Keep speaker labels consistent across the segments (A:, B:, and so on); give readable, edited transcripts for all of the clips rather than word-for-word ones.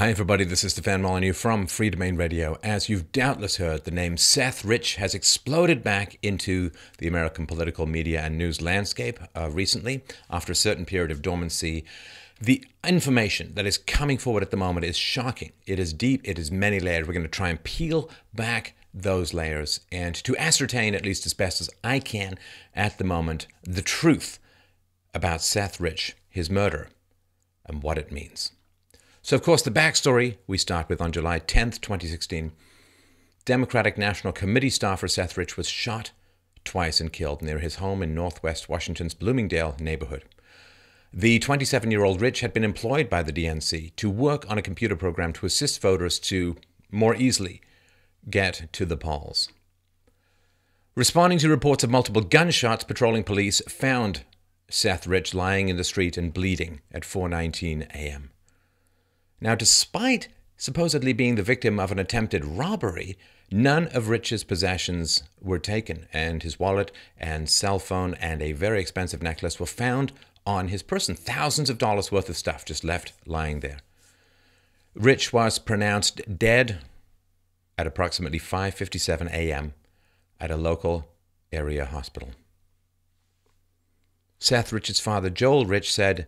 A: Hi everybody, this is Stefan Molyneux from Free Domain Radio. As you've doubtless heard, the name Seth Rich has exploded back into the American political media and news landscape recently after a certain period of dormancy. The information that is coming forward at the moment is shocking. It is deep, it is many layered. We're going to try and peel back those layers and to ascertain, at least as best as I can at the moment, the truth about Seth Rich, his murder, and what it means. So, of course, the backstory we start with on July 10th, 2016. Democratic National Committee staffer Seth Rich was shot twice and killed near his home in northwest Washington's Bloomingdale neighborhood. The 27-year-old Rich had been employed by the DNC to work on a computer program to assist voters to more easily get to the polls. Responding to reports of multiple gunshots, patrolling police found Seth Rich lying in the street and bleeding at 4:19 a.m. Now, despite supposedly being the victim of an attempted robbery, none of Rich's possessions were taken, and his wallet and cell phone and a very expensive necklace were found on his person. Thousands of dollars worth of stuff just left lying there. Rich was pronounced dead at approximately 5:57 a.m. at a local area hospital. Seth Rich's father, Joel Rich, said,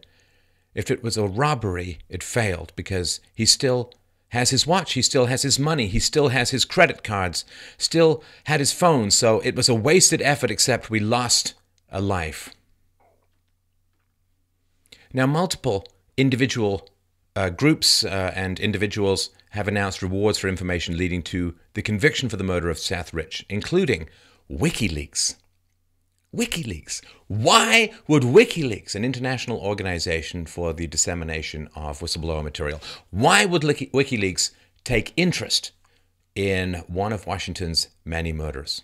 A: if it was a robbery, it failed because he still has his watch, he still has his money, he still has his credit cards, still had his phone, so it was a wasted effort except we lost a life. Now, multiple individual groups and individuals have announced rewards for information leading to the conviction for the murder of Seth Rich, including WikiLeaks. WikiLeaks. Why would WikiLeaks, an international organization for the dissemination of whistleblower material, why would WikiLeaks take interest in one of Washington's many murders?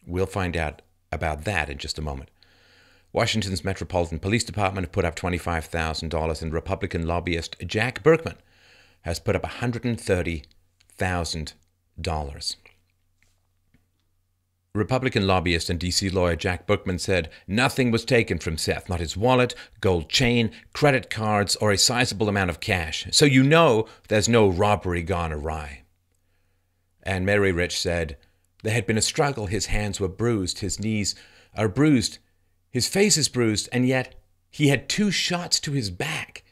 A: We'll find out about that in just a moment. Washington's Metropolitan Police Department have put up $25,000 and Republican lobbyist Jack Burkman has put up $130,000. Republican lobbyist and D.C. lawyer Jack Burkman said nothing was taken from Seth, not his wallet, gold chain, credit cards, or a sizable amount of cash. So you know there's no robbery gone awry. And Mary Rich said there had been a struggle. His hands were bruised, his knees are bruised, his face is bruised, and yet he had 2 shots to his back,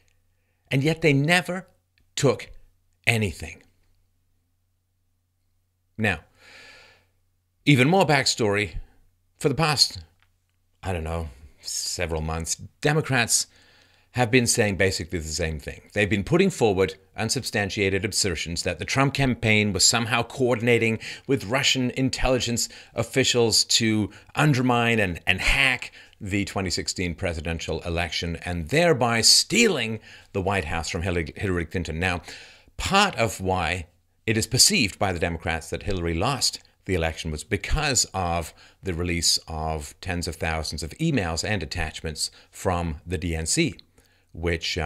A: and yet they never took anything. Now, even more backstory. For the past, several months, Democrats have been saying basically the same thing. They've been putting forward unsubstantiated assertions that the Trump campaign was somehow coordinating with Russian intelligence officials to undermine and hack the 2016 presidential election and thereby stealing the White House from Hillary Clinton. Now, part of why it is perceived by the Democrats that Hillary lost the election was because of the release of tens of thousands of emails and attachments from the DNC, which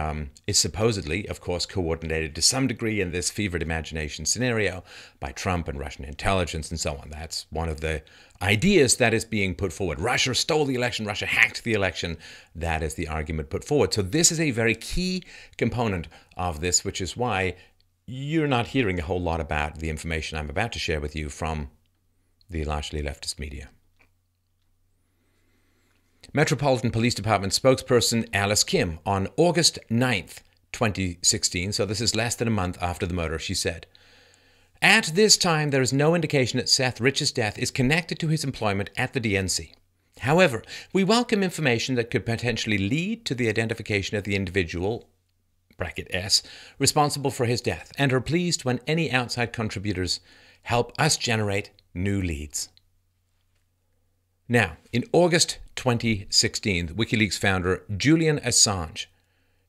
A: is supposedly, of course, coordinated to some degree in this fevered imagination scenario by Trump and Russian intelligence and so on. That's one of the ideas that is being put forward. Russia stole the election. Russia hacked the election. That is the argument put forward. So this is a very key component of this, which is why you're not hearing a whole lot about the information I'm about to share with you from the largely leftist media. Metropolitan Police Department spokesperson Alice Kim on August 9th, 2016, so this is less than a month after the murder, she said, "At this time, there is no indication that Seth Rich's death is connected to his employment at the DNC. However, we welcome information that could potentially lead to the identification of the individual, bracket S, responsible for his death, and are pleased when any outside contributors help us generate new leads." Now, in August 2016, WikiLeaks founder Julian Assange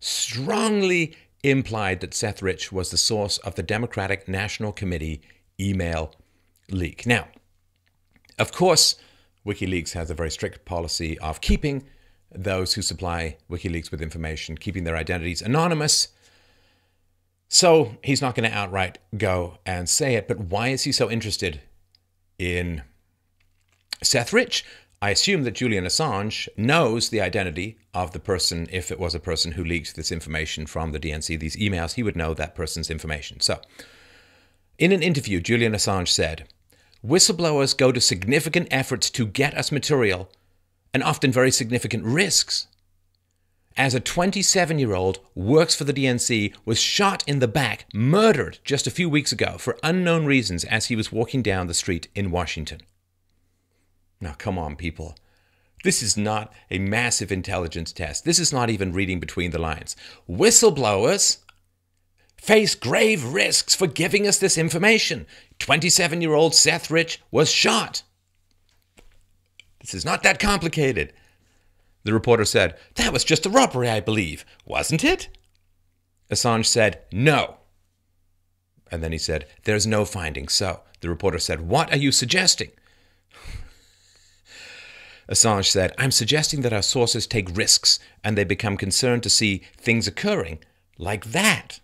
A: strongly implied that Seth Rich was the source of the Democratic National Committee email leak. Now, of course, WikiLeaks has a very strict policy of keeping those who supply WikiLeaks with information, keeping their identities anonymous. So he's not going to outright go and say it, but why is he so interested in Seth Rich? I assume that Julian Assange knows the identity of the person, if it was a person who leaked this information from the DNC, these emails, he would know that person's information. So, in an interview, Julian Assange said, "Whistleblowers go to significant efforts to get us material and often very significant risks. As a 27-year-old, works for the DNC, was shot in the back, murdered just a few weeks ago for unknown reasons as he was walking down the street in Washington." Now, come on, people. This is not a massive intelligence test. This is not even reading between the lines. Whistleblowers face grave risks for giving us this information. 27-year-old Seth Rich was shot. This is not that complicated. The reporter said, "That was just a robbery, I believe, wasn't it?" Assange said, "No." And then he said, "There's no finding." So the reporter said, "What are you suggesting?" Assange said, "I'm suggesting that our sources take risks and they become concerned to see things occurring like that."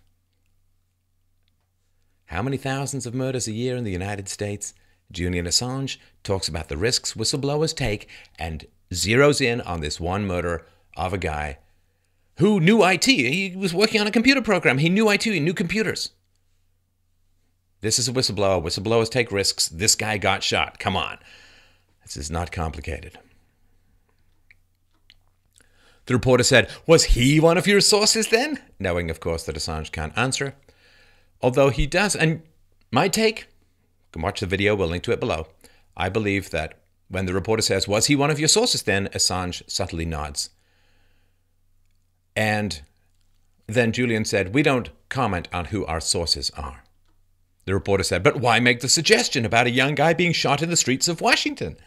A: How many thousands of murders a year in the United States? Julian Assange talks about the risks whistleblowers take and zeroes in on this one murder of a guy who knew IT. He was working on a computer program. He knew IT. He knew computers. This is a whistleblower. Whistleblowers take risks. This guy got shot. Come on. This is not complicated. The reporter said, "Was he one of your sources then?" Knowing, of course, that Assange can't answer. Although he does, and my take, you can watch the video, we'll link to it below. I believe that when the reporter says, "Was he one of your sources then?" Assange subtly nods. And then Julian said, "We don't comment on who our sources are." The reporter said, "But why make the suggestion about a young guy being shot in the streets of Washington?"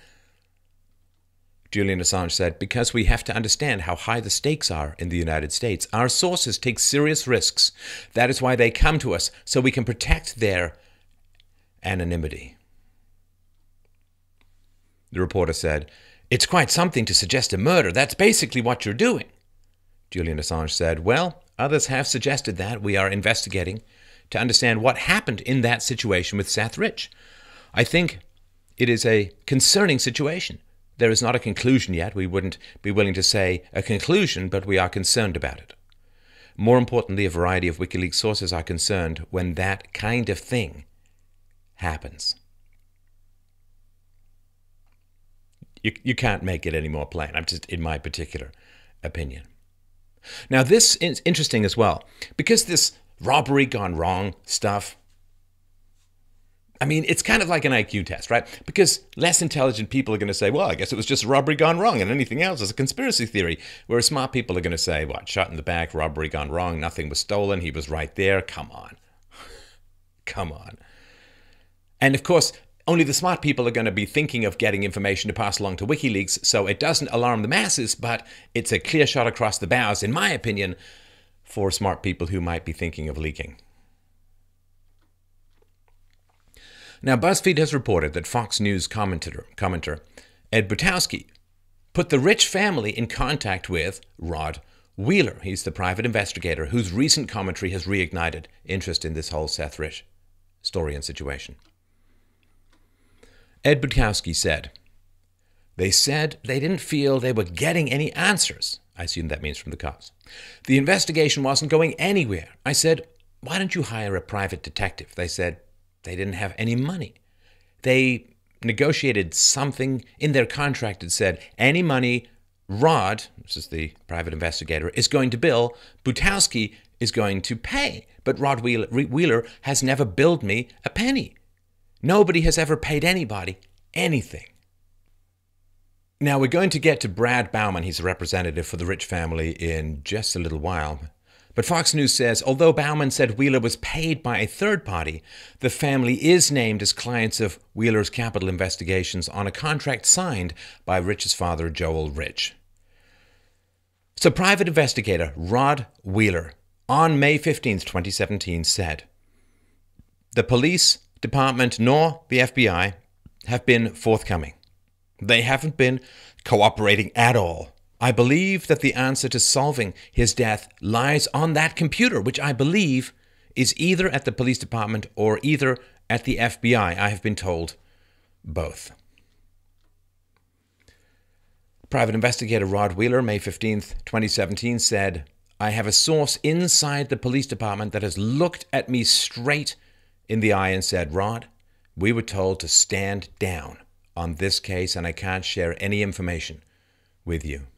A: Julian Assange said, "Because we have to understand how high the stakes are in the United States. Our sources take serious risks. That is why they come to us, so we can protect their anonymity." The reporter said, "It's quite something to suggest a murder. That's basically what you're doing." Julian Assange said, "Well, others have suggested that. We are investigating to understand what happened in that situation with Seth Rich. I think it is a concerning situation. There is not a conclusion yet. We wouldn't be willing to say a conclusion, but we are concerned about it. More importantly, a variety of WikiLeaks sources are concerned when that kind of thing happens." You can't make it any more plain. I'm just in my particular opinion. Now, this is interesting as well, because this robbery gone wrong stuff, I mean, it's kind of like an IQ test, right? Because less intelligent people are going to say, "Well, I guess it was just a robbery gone wrong, and anything else is a conspiracy theory." Whereas smart people are going to say, "What, shot in the back, robbery gone wrong, nothing was stolen, he was right there. Come on." Come on. And of course, only the smart people are going to be thinking of getting information to pass along to WikiLeaks, so it doesn't alarm the masses, but it's a clear shot across the bows, in my opinion, for smart people who might be thinking of leaking. Now, BuzzFeed has reported that Fox News commenter Ed Butowski put the Rich family in contact with Rod Wheeler. He's the private investigator whose recent commentary has reignited interest in this whole Seth Rich story and situation. Ed Butowski said, "They said they didn't feel they were getting any answers." I assume that means from the cops. "The investigation wasn't going anywhere. I said, 'Why don't you hire a private detective?' They said they didn't have any money. They negotiated something in their contract that said any money Rod," this is the private investigator, "is going to bill, Butowski is going to pay. But Rod Wheeler has never billed me a penny. Nobody has ever paid anybody anything." Now, we're going to get to Brad Bauman. He's a representative for the Rich family in just a little while. But Fox News says, although Bauman said Wheeler was paid by a third party, the family is named as clients of Wheeler's capital investigations on a contract signed by Rich's father, Joel Rich. So private investigator Rod Wheeler, on May 15th, 2017, said, "The police department nor the FBI have been forthcoming. They haven't been cooperating at all. I believe that the answer to solving his death lies on that computer, which I believe is either at the police department or either at the FBI. I have been told both." Private investigator Rod Wheeler, May 15th, 2017, said, "I have a source inside the police department that has looked at me straight in the eye and said, 'Rod, we were told to stand down on this case and I can't share any information with you.'"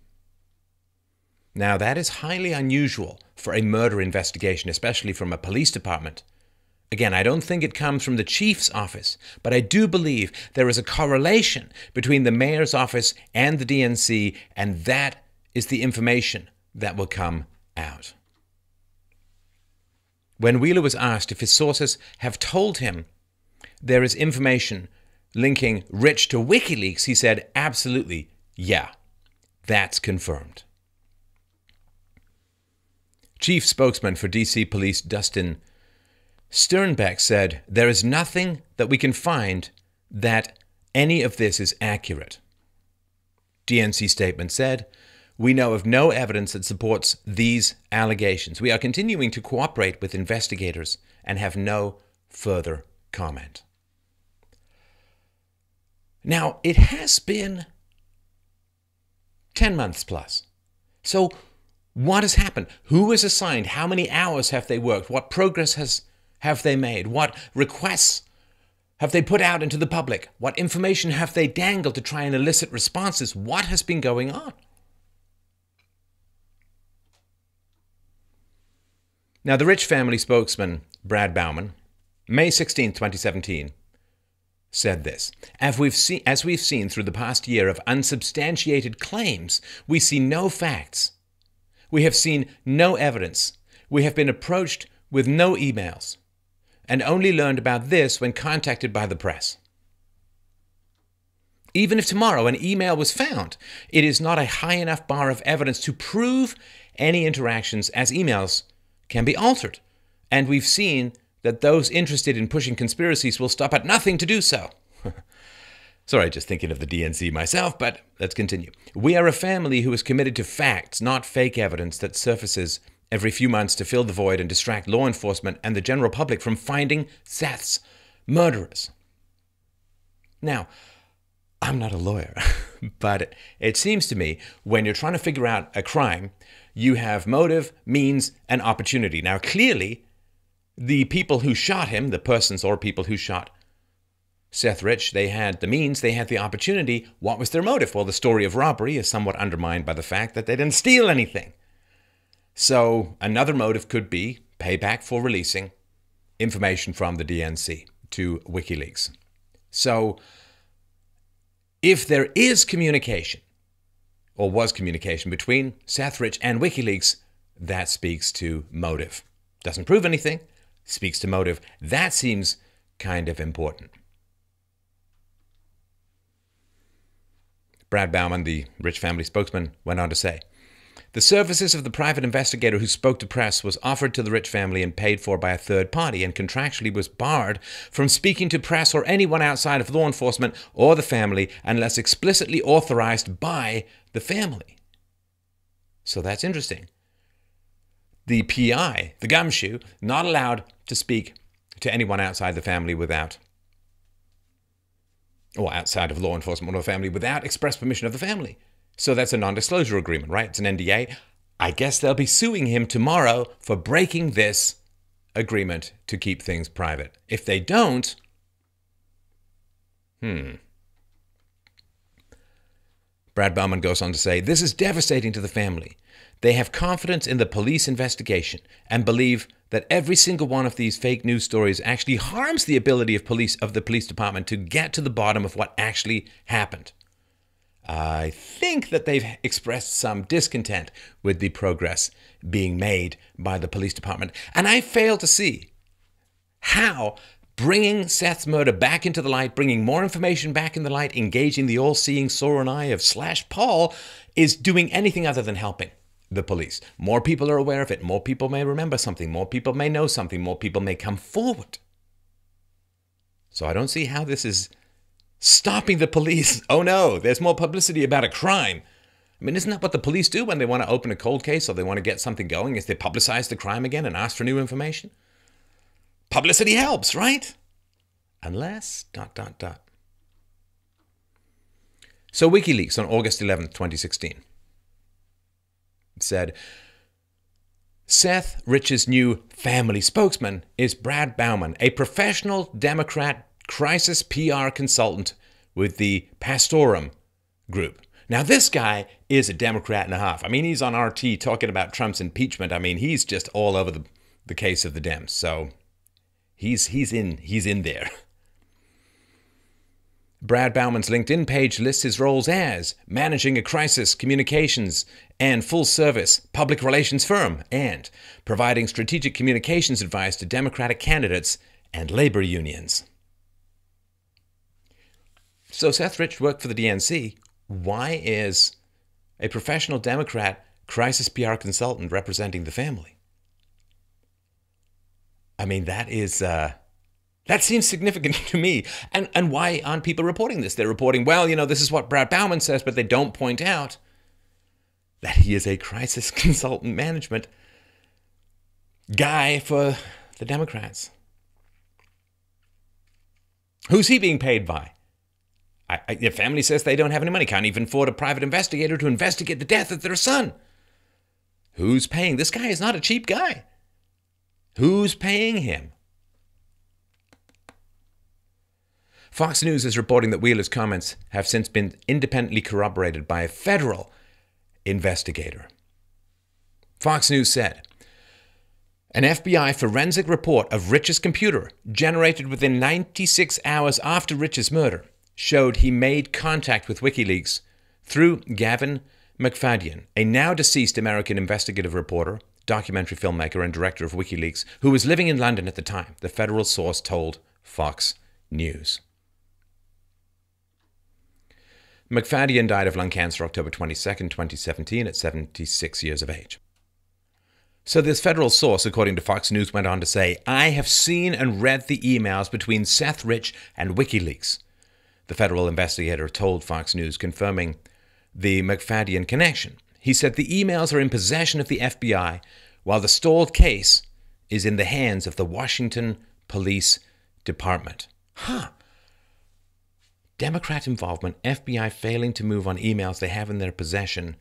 A: Now, that is highly unusual for a murder investigation, especially from a police department. Again, I don't think it comes from the chief's office, but I do believe there is a correlation between the mayor's office and the DNC, and that is the information that will come out. When Wheeler was asked if his sources have told him there is information linking Rich to WikiLeaks, he said, "Absolutely, yeah, that's confirmed." Chief spokesman for DC Police Dustin Sternbeck said, "There is nothing that we can find that any of this is accurate." DNC statement said, "We know of no evidence that supports these allegations. We are continuing to cooperate with investigators and have no further comment." Now, it has been 10 months plus. So what has happened? Who is assigned? How many hours have they worked? What progress have they made? What requests have they put out into the public? What information have they dangled to try and elicit responses? What has been going on? Now, the Rich family spokesman, Brad Bauman, May 16, 2017, said this: as we've seen through the past year of unsubstantiated claims, we see no facts. We have seen no evidence. We have been approached with no emails, and only learned about this when contacted by the press. Even if tomorrow an email was found, it is not a high enough bar of evidence to prove any interactions, as emails can be altered, and we've seen that those interested in pushing conspiracies will stop at nothing to do so. Sorry, just thinking of the DNC myself, but let's continue. We are a family who is committed to facts, not fake evidence that surfaces every few months to fill the void and distract law enforcement and the general public from finding Seth's murderers. Now, I'm not a lawyer, but it seems to me when you're trying to figure out a crime, you have motive, means, and opportunity. Now, clearly, the people who shot him, the persons or people who shot Seth Rich, they had the means, they had the opportunity. What was their motive? Well, the story of robbery is somewhat undermined by the fact that they didn't steal anything. So another motive could be payback for releasing information from the DNC to WikiLeaks. So if there is communication, or was communication, between Seth Rich and WikiLeaks, that speaks to motive. Doesn't prove anything, speaks to motive. That seems kind of important. Brad Bauman, the Rich family spokesman, went on to say, "The services of the private investigator who spoke to press was offered to the Rich family and paid for by a third party, and contractually was barred from speaking to press or anyone outside of law enforcement or the family unless explicitly authorized by the family." So that's interesting. The PI, the gumshoe, not allowed to speak to anyone outside the family or outside of law enforcement or family without express permission of the family. So that's a non-disclosure agreement, right? It's an NDA. I guess they'll be suing him tomorrow for breaking this agreement to keep things private. If they don't, Brad Bauman goes on to say, "This is devastating to the family. They have confidence in the police investigation and believe that every single one of these fake news stories actually harms the ability of the police department to get to the bottom of what actually happened. I think that they've expressed some discontent with the progress being made by the police department. And I fail to see how bringing Seth's murder back into the light, bringing more information back in the light, engaging the all-seeing Sauron eye of /Paul is doing anything other than helping the police. More people are aware of it. More people may remember something. More people may know something. More people may come forward. So I don't see how this is stopping the police. Oh no, there's more publicity about a crime. I mean, isn't that what the police do when they want to open a cold case or they want to get something going? Is they publicize the crime again and ask for new information? Publicity helps, right? Unless, ... So WikiLeaks on August 11th, 2016 said, Seth Rich's new family spokesman is Brad Bauman, a professional Democrat crisis PR consultant with the Pastorum Group. Now, this guy is a Democrat and a half. I mean, he's on RT talking about Trump's impeachment. I mean, he's just all over the case of the Dems. So he's in there. Brad Bauman's LinkedIn page lists his roles as managing a crisis communications and full-service public relations firm and providing strategic communications advice to Democratic candidates and labor unions. So Seth Rich worked for the DNC. Why is a professional Democrat crisis PR consultant representing the family? I mean, that seems significant to me. And why aren't people reporting this? They're reporting, well, this is what Brad Bauman says, but they don't point out that he is a crisis consultant management guy for the Democrats. Who's he being paid by? The family says they don't have any money, can't even afford a private investigator to investigate the death of their son. Who's paying? This guy is not a cheap guy. Who's paying him? Fox News is reporting that Wheeler's comments have since been independently corroborated by a federal investigator. Fox News said, an FBI forensic report of Rich's computer, generated within 96 hours after Rich's murder, showed he made contact with WikiLeaks through Gavin McFadden, a now-deceased American investigative reporter, documentary filmmaker, and director of WikiLeaks, who was living in London at the time, the federal source told Fox News. McFadden died of lung cancer October 22nd, 2017 at 76 years of age. So this federal source, according to Fox News, went on to say, I have seen and read the emails between Seth Rich and WikiLeaks. The federal investigator told Fox News, confirming the McFadden connection. He said the emails are in possession of the FBI, while the stalled case is in the hands of the Washington Police Department. Democrat involvement, FBI failing to move on emails they have in their possession.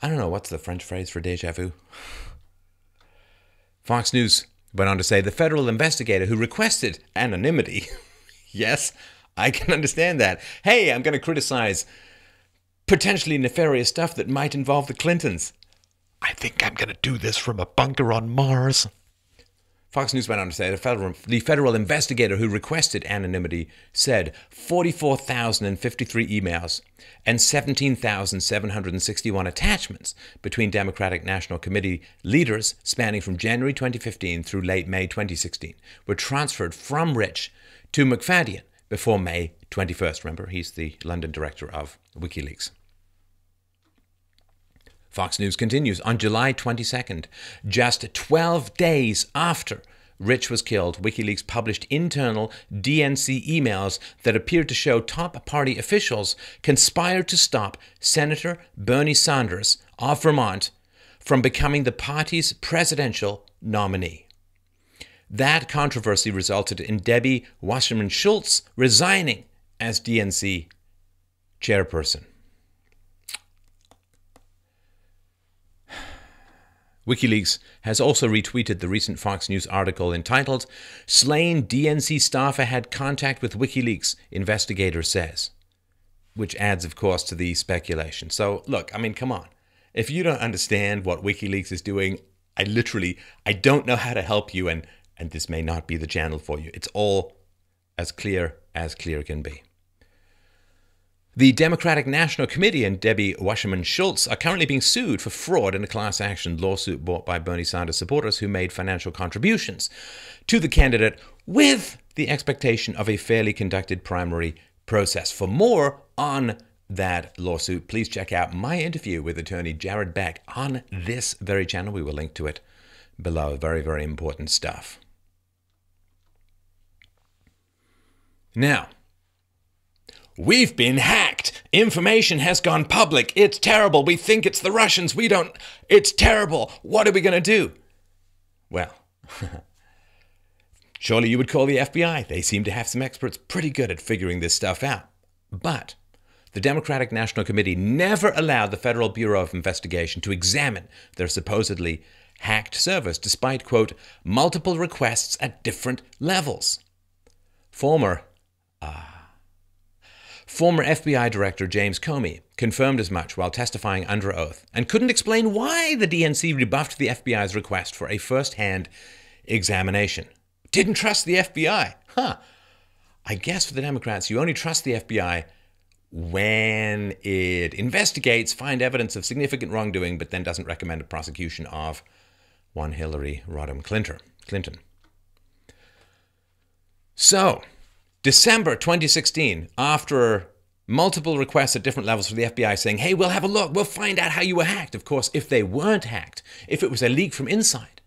A: I don't know, what's the French phrase for déjà vu? Fox News went on to say the federal investigator who requested anonymity. Yes, I can understand that. Hey, I'm going to criticize potentially nefarious stuff that might involve the Clintons. I think I'm going to do this from a bunker on Mars. Fox News went on to say the federal investigator who requested anonymity said 44,053 emails and 17,761 attachments between Democratic National Committee leaders spanning from January 2015 through late May 2016 were transferred from Rich to McFadden before May 21st. Remember, he's the London director of WikiLeaks. Fox News continues, on July 22nd, just 12 days after Rich was killed, WikiLeaks published internal DNC emails that appeared to show top party officials conspired to stop Senator Bernie Sanders of Vermont from becoming the party's presidential nominee. That controversy resulted in Debbie Wasserman Schultz resigning as DNC chairperson. WikiLeaks has also retweeted the recent Fox News article entitled, Slain DNC Staffer Had Contact with WikiLeaks, Investigator Says, which adds, of course, to the speculation. So, look, I mean, come on. If you don't understand what WikiLeaks is doing, I don't know how to help you, and this may not be the channel for you. It's all as clear can be. The Democratic National Committee and Debbie Wasserman Schultz are currently being sued for fraud in a class action lawsuit brought by Bernie Sanders supporters who made financial contributions to the candidate with the expectation of a fairly conducted primary process. For more on that lawsuit, please check out my interview with attorney Jared Beck on this very channel. We will link to it below. Very, very important stuff. Now, we've been hacked. Information has gone public. It's terrible. We think it's the Russians. It's terrible. What are we going to do? Well, Surely you would call the FBI. They seem to have some experts pretty good at figuring this stuff out. But the Democratic National Committee never allowed the Federal Bureau of Investigation to examine their supposedly hacked servers, despite, quote, multiple requests at different levels. Former FBI Director James Comey confirmed as much while testifying under oath and couldn't explain why the DNC rebuffed the FBI's request for a first-hand examination. Didn't trust the FBI. I guess for the Democrats, you only trust the FBI when it investigates, finds evidence of significant wrongdoing, but then doesn't recommend a prosecution of one Hillary Rodham Clinton. So, December 2016, after multiple requests at different levels from the FBI saying, hey, we'll have a look, we'll find out how you were hacked. Of course, if they weren't hacked, if it was a leak from inside,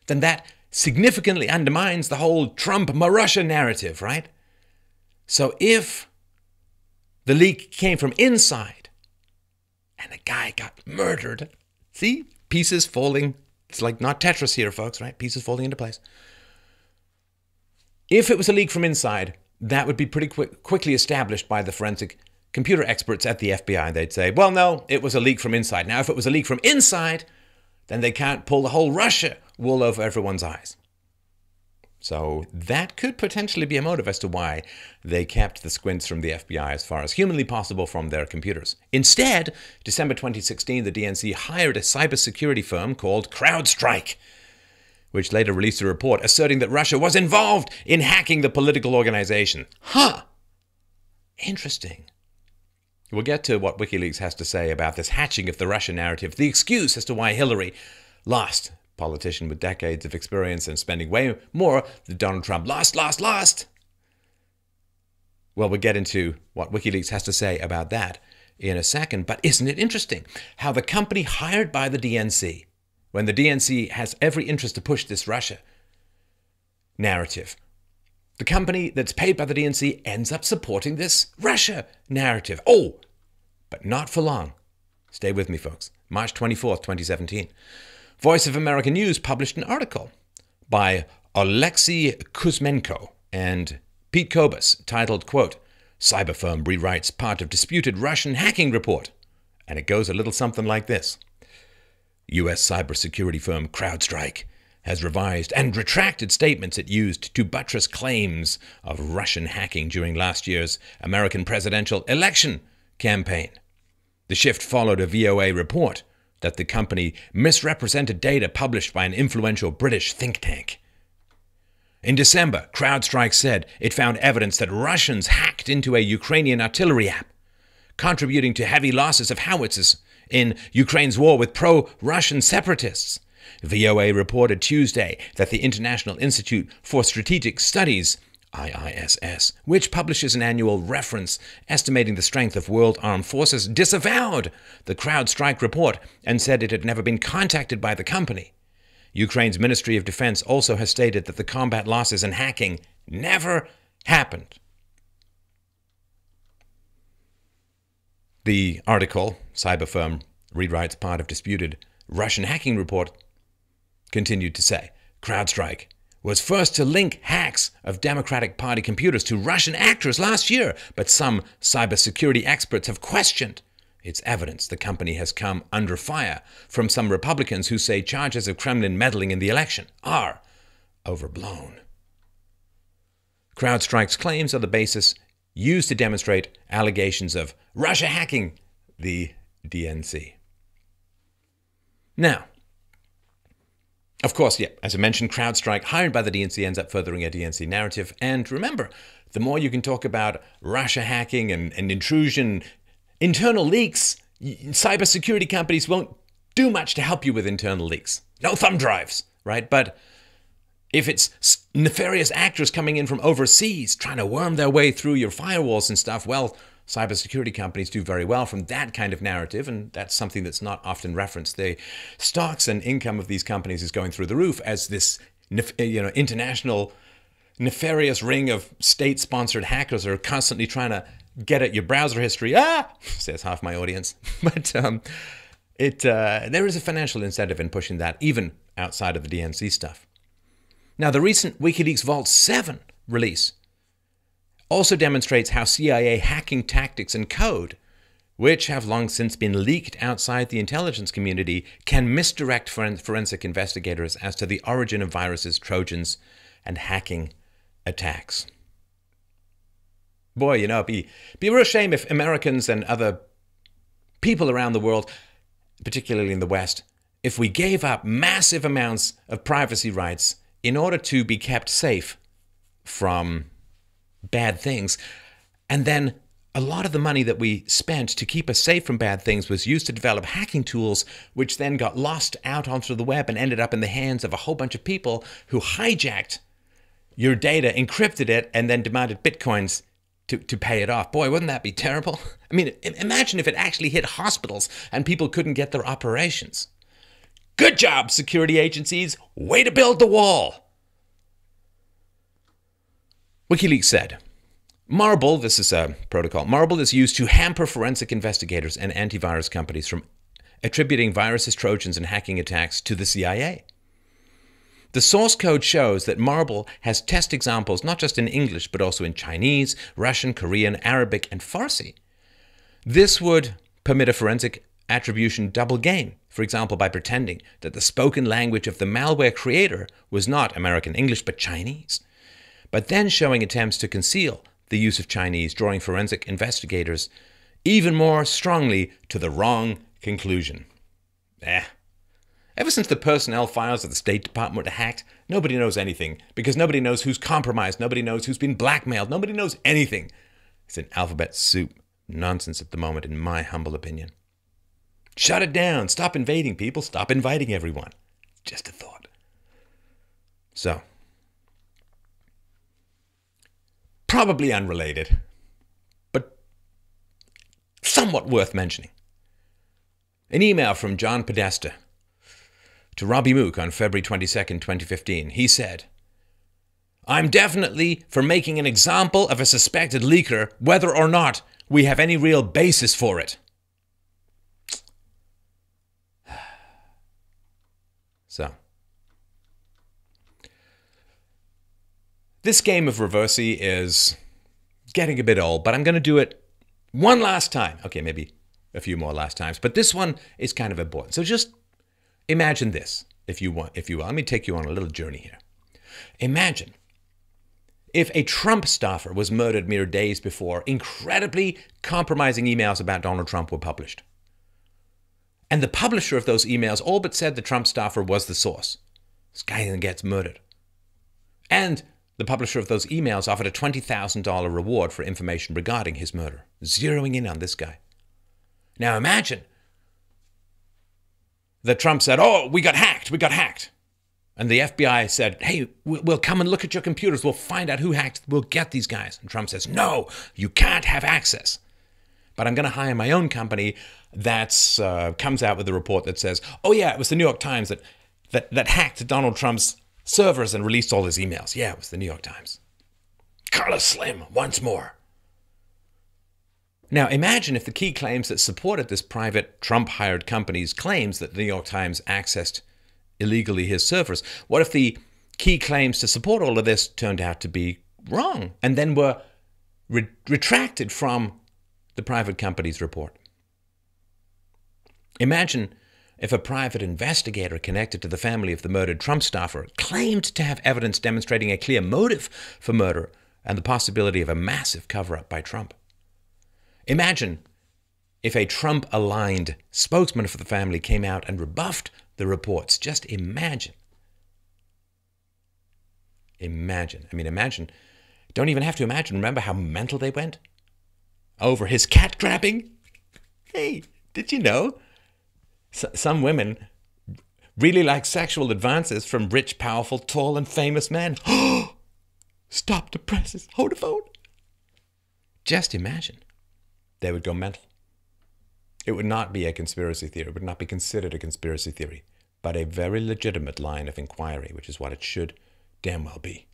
A: then that significantly undermines the whole Trump-Russia narrative, right? So if the leak came from inside and the guy got murdered, see, pieces falling. It's like not Tetris here, folks, right? Pieces falling into place. If it was a leak from inside, that would be pretty quickly established by the forensic computer experts at the FBI. They'd say, well, no, it was a leak from inside. Now, if it was a leak from inside, then they can't pull the whole Russia wool over everyone's eyes. So that could potentially be a motive as to why they kept the squints from the FBI as far as humanly possible from their computers. Instead, December 2016, the DNC hired a cybersecurity firm called CrowdStrike, which later released a report asserting that Russia was involved in hacking the political organization. Interesting. We'll get to what WikiLeaks has to say about this hatching of the Russia narrative, the excuse as to why Hillary lost. Politician with decades of experience and spending way more than Donald Trump. Lost. Well, we'll get into what WikiLeaks has to say about that in a second. But isn't it interesting how the company hired by the DNC, when the DNC has every interest to push this Russia narrative, the company that's paid by the DNC ends up supporting this Russia narrative. Oh, but not for long. Stay with me, folks. March 24th, 2017. Voice of America News published an article by Alexei Kuzmenko and Pete Kobus titled, quote, Cyber Firm Rewrites Part of Disputed Russian Hacking Report. And it goes a little something like this. U.S. cybersecurity firm CrowdStrike has revised and retracted statements it used to buttress claims of Russian hacking during last year's American presidential election campaign. The shift followed a VOA report that the company misrepresented data published by an influential British think tank. In December, CrowdStrike said it found evidence that Russians hacked into a Ukrainian artillery app, contributing to heavy losses of howitzers in Ukraine's war with pro-Russian separatists. VOA reported Tuesday that the International Institute for Strategic Studies, IISS, which publishes an annual reference estimating the strength of world armed forces, disavowed the CrowdStrike report and said it had never been contacted by the company. Ukraine's Ministry of Defense also has stated that the combat losses and hacking never happened. The article, Cyber Firm Rewrites Part of Disputed Russian Hacking Report, continued to say, CrowdStrike was first to link hacks of Democratic Party computers to Russian actors last year, but some cybersecurity experts have questioned its evidence. The company has come under fire from some Republicans who say charges of Kremlin meddling in the election are overblown. CrowdStrike's claims are the basis used to demonstrate allegations of Russia hacking the DNC. Now, of course, as I mentioned, CrowdStrike, hired by the DNC, ends up furthering a DNC narrative. And remember, the more you can talk about Russia hacking and intrusion, internal leaks, cybersecurity companies won't do much to help you with internal leaks. No thumb drives, right? But if it's nefarious actors coming in from overseas trying to worm their way through your firewalls and stuff, well, cybersecurity companies do very well from that kind of narrative, and that's something that's not often referenced. The stocks and income of these companies is going through the roof as this, international nefarious ring of state-sponsored hackers are constantly trying to get at your browser history. Says half my audience. But there is a financial incentive in pushing that, even outside of the DNC stuff. Now, the recent WikiLeaks Vault 7 release also demonstrates how CIA hacking tactics and code, which have long since been leaked outside the intelligence community, can misdirect forensic investigators as to the origin of viruses, trojans, and hacking attacks. Boy, you know, it'd be a real shame if Americans and other people around the world, particularly in the West, if we gave up massive amounts of privacy rights in order to be kept safe from bad things, and then a lot of the money that we spent to keep us safe from bad things was used to develop hacking tools, which then got lost out onto the web and ended up in the hands of a whole bunch of people who hijacked your data, encrypted it, and then demanded bitcoins to pay it off. Boy, wouldn't that be terrible? I mean, imagine if it actually hit hospitals and people couldn't get their operations. Good job, security agencies. Way to build the wall. WikiLeaks said, Marble, this is a protocol, Marble is used to hamper forensic investigators and antivirus companies from attributing viruses, trojans, and hacking attacks to the CIA. The source code shows that Marble has test examples not just in English, but also in Chinese, Russian, Korean, Arabic, and Farsi. This would permit a forensic attribution double game, for example, by pretending that the spoken language of the malware creator was not American English, but Chinese, but then showing attempts to conceal the use of Chinese, drawing forensic investigators even more strongly to the wrong conclusion. Ever since the personnel files of the State Department were hacked, nobody knows anything, because nobody knows who's compromised, nobody knows who's been blackmailed, nobody knows anything. It's an alphabet soup nonsense at the moment, in my humble opinion. Shut it down. Stop invading people. Stop inviting everyone. Just a thought. So, probably unrelated, but somewhat worth mentioning. An email from John Podesta to Robbie Mook on February 22nd, 2015. He said, I'm definitely for making an example of a suspected leaker, whether or not we have any real basis for it. So, this game of reversey is getting a bit old, but I'm going to do it one last time. Okay, maybe a few more last times, but this one is kind of important. So just imagine this, if you will. Let me take you on a little journey here. Imagine if a Trump staffer was murdered mere days before incredibly compromising emails about Donald Trump were published. And the publisher of those emails all but said the Trump staffer was the source. This guy then gets murdered. And the publisher of those emails offered a $20,000 reward for information regarding his murder, zeroing in on this guy. Now imagine that Trump said, oh, we got hacked. And the FBI said, hey, we'll come and look at your computers. We'll find out who hacked. We'll get these guys. And Trump says, no, you can't have access. But I'm going to hire my own company that comes out with a report that says, oh, yeah, it was the New York Times that hacked Donald Trump's servers and released all his emails. Yeah, it was the New York Times. Carlos Slim, once more. Now, imagine if the key claims that supported this private Trump-hired company's claims that the New York Times accessed illegally his servers. What if the key claims to support all of this turned out to be wrong and then were retracted from the private company's report? Imagine if a private investigator connected to the family of the murdered Trump staffer claimed to have evidence demonstrating a clear motive for murder and the possibility of a massive cover-up by Trump. Imagine if a Trump-aligned spokesman for the family came out and rebuffed the reports. Just imagine. Imagine. I mean, imagine. Don't even have to imagine. Remember how mental they went? Over his cat grabbing? Hey, did you know? Some women really like sexual advances from rich, powerful, tall, and famous men. Stop the presses. Hold the phone. Just imagine. They would go mental. It would not be a conspiracy theory. It would not be considered a conspiracy theory, but a very legitimate line of inquiry, which is what it should damn well be.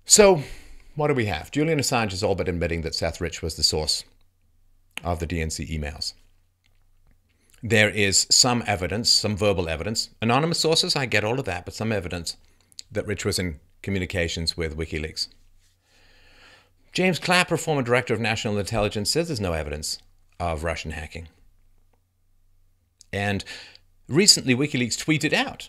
A: So, what do we have? Julian Assange is all but admitting that Seth Rich was the source of the DNC emails. there is some evidence, some verbal evidence, anonymous sources, I get all of that, but some evidence that Rich was in communications with WikiLeaks. James Clapper, former director of national intelligence, says there's no evidence of Russian hacking. And recently, WikiLeaks tweeted out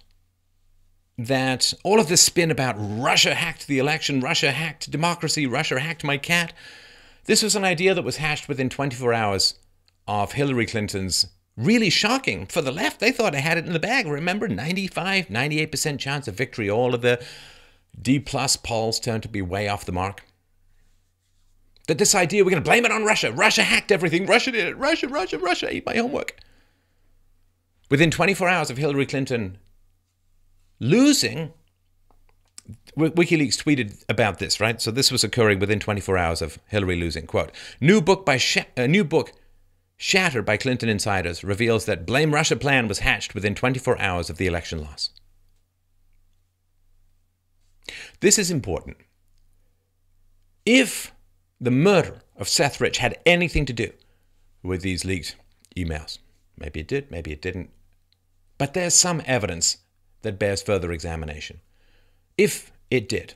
A: that all of this spin about Russia hacked the election, Russia hacked democracy, Russia hacked my cat, this was an idea that was hashed within 24 hours of Hillary Clinton's really shocking, for the left, they thought they had it in the bag. Remember, 95, 98% chance of victory. All of the D-plus polls turned to be way off the mark. That this idea, we're going to blame it on Russia. Russia hacked everything. Russia did it. Russia ate my homework. Within 24 hours of Hillary Clinton losing, WikiLeaks tweeted about this, right? So this was occurring within 24 hours of Hillary losing. Quote, new book shattered by Clinton insiders reveals that Blame Russia plan was hatched within 24 hours of the election loss. This is important. If the murder of Seth Rich had anything to do with these leaked emails, maybe it did, maybe it didn't, but there's some evidence that bears further examination. If it did,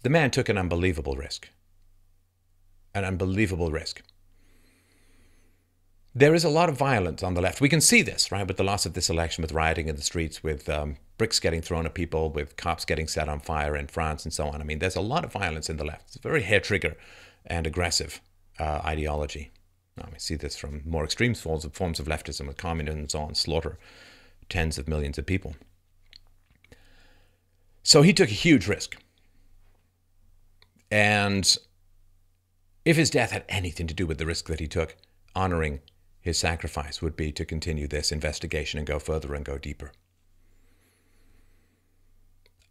A: the man took an unbelievable risk. An unbelievable risk. There is a lot of violence on the left. We can see this, right, with the loss of this election, with rioting in the streets, with bricks getting thrown at people, with cops getting set on fire in France and so on. I mean, there's a lot of violence in the left. It's a very hair-trigger and aggressive ideology. Now, we see this from more extreme forms of leftism, with communism and so on, slaughter tens of millions of people. So he took a huge risk. And if his death had anything to do with the risk that he took, honoring his sacrifice would be to continue this investigation and go further and go deeper.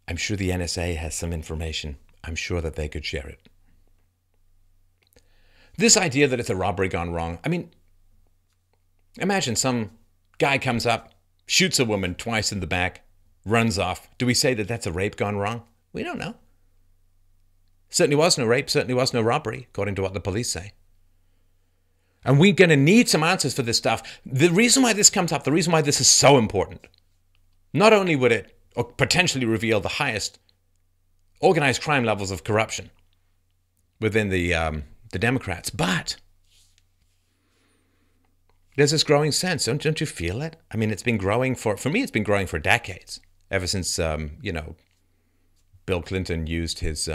A: I'm sure the NSA has some information. I'm sure that they could share it. This idea that it's a robbery gone wrong, I mean, imagine some guy comes up, shoots a woman twice in the back, runs off. Do we say that that's a rape gone wrong? We don't know. Certainly was no rape, certainly was no robbery, according to what the police say. And we're going to need some answers for this stuff. The reason why this comes up, the reason why this is so important, not only would it potentially reveal the highest organized crime levels of corruption within the Democrats, but there's this growing sense. Don't you feel it? I mean, it's been growing for me, it's been growing for decades. Ever since, Bill Clinton used his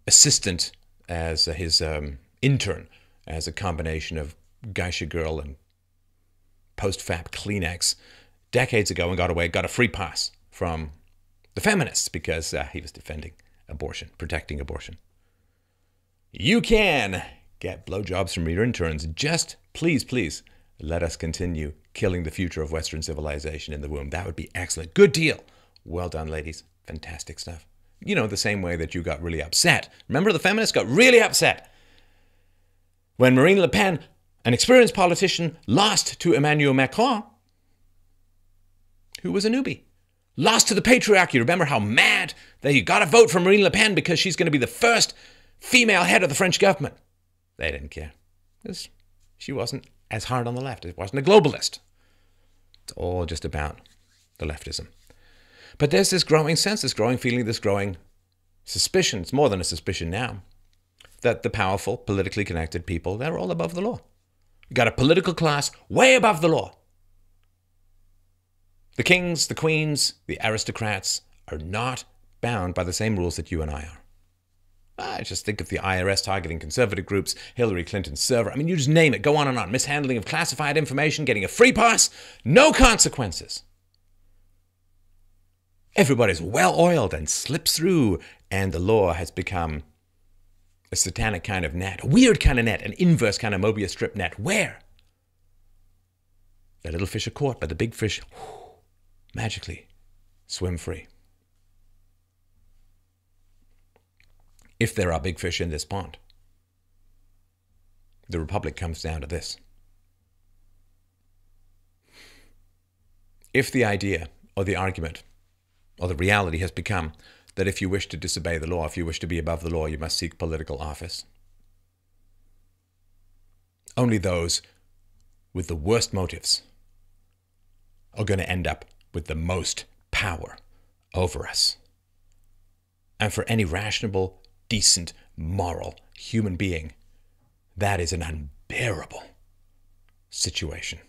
A: assistant as his intern, as a combination of geisha girl and post-fap Kleenex decades ago, and got a free pass from the feminists because he was defending abortion, protecting abortion. You can get blowjobs from your interns. Just please let us continue killing the future of Western civilization in the womb. That would be excellent. Good deal. Well done, ladies. Fantastic stuff. You know, the same way that you got really upset. Remember, the feminists got really upset when Marine Le Pen, an experienced politician, lost to Emmanuel Macron, who was a newbie. Lost to the patriarchy. Remember how mad that you got to vote for Marine Le Pen because she's going to be the first female head of the French government. They didn't care. Because she wasn't as hard on the left. It wasn't a globalist. It's all just about the leftism. But there's this growing sense, this growing feeling, this growing suspicion. It's more than a suspicion now, that the powerful, politically connected people, they're all above the law. You got a political class way above the law. The kings, the queens, the aristocrats are not bound by the same rules that you and I are. I just think of the IRS targeting conservative groups, Hillary Clinton's server. I mean, you just name it. Go on and on. Mishandling of classified information, getting a free pass, no consequences. Everybody's well-oiled and slips through, and the law has become a satanic kind of net, a weird kind of net, an inverse kind of Mobius strip net. Where the little fish are caught, but the big fish magically swim free. If there are big fish in this pond, the republic comes down to this. If the idea or the argument or the reality has become that if you wish to disobey the law, if you wish to be above the law, you must seek political office, only those with the worst motives are going to end up with the most power over us. And for any rational, decent, moral human being, that is an unbearable situation.